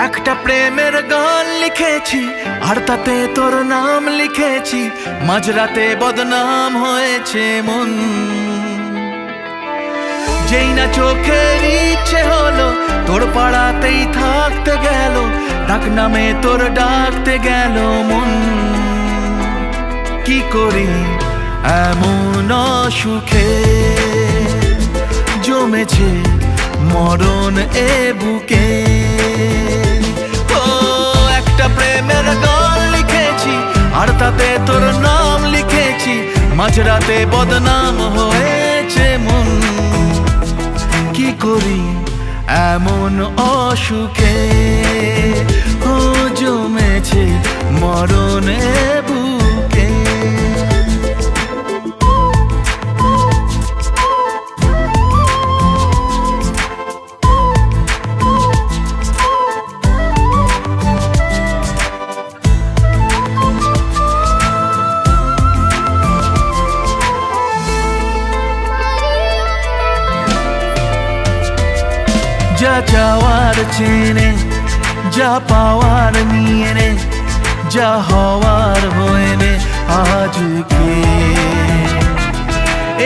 একটা প্রেমের গান লিখেছি আর তাতে তোর নাম লিখেছি, মাঝরাতে বদনাম হয়েছে মন। যেই না চোখের ইচ্ছে হলো তোর পাড়াতেই থাকতে গেল, ডাক নামে তোর ডাকতে গেল মন। কি করি এমন অসুখে জমেছে মরণ এ বুকে। ও একটা প্রেমের গান লিখেছি আর তাতে তোর নাম লিখেছি, মাঝরাতে বদনাম হয়েছে মন। কি করি এমন অসুখে ও জমেছে মরণ এ বুকে। যা চাওয়ার চেনে, যা পাওয়ার নিয়ে নে, যা হওয়ার হয়ে নে আজকে।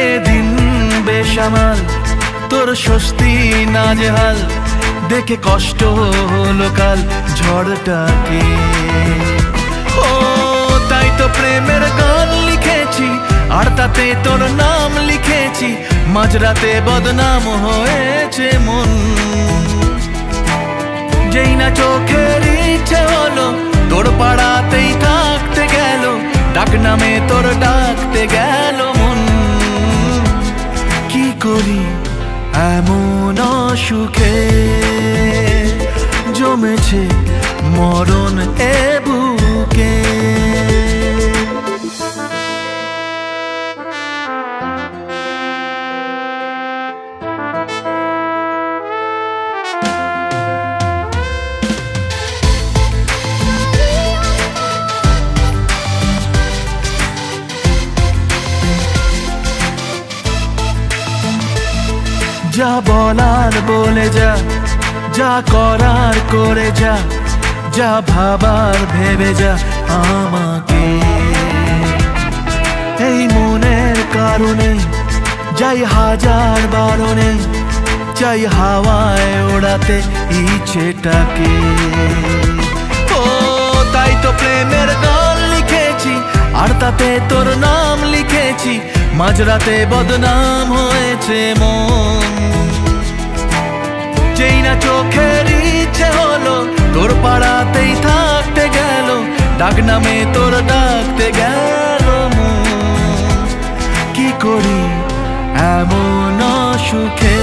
এদিন বেসামাল তোর স্বস্তি নাজেহাল, দেখে কষ্ট হলো কাল ঝড়টাকে। ও তাই তো প্রেমের গান লিখেছি আর তাতে তোর নাম লিখেছি, মাঝরাতে বদনাম হয়েছে মন। যেই না চোখের ইচ্ছে হলো তোর পাড়াতেই থাকতে গেল, ডাক নামে তোর ডাকতে গেল মন। কি করি এমন অসুখে জমেছে মরণ এ বুকে। যা বলার বলে যা, যা করার করে যা, যা ভাবার ভেবে যা আমাকে। এই মনের কারণে যাই হাজার বারণে, চাই হাওয়ায় ওড়াতে ইচ্ছেটাকে। ও তাই তো প্রেমের গান লিখেছি আর তাতে তোর নাম লিখেছি, মাঝরাতে বদনাম হয়েছে মন। যেই না চোখের ইচ্ছে হলো তোর পাড়াতেই থাকতে গেল, ডাক নামে তোর ডাকতে গেল মন। কি করি এমন অসুখে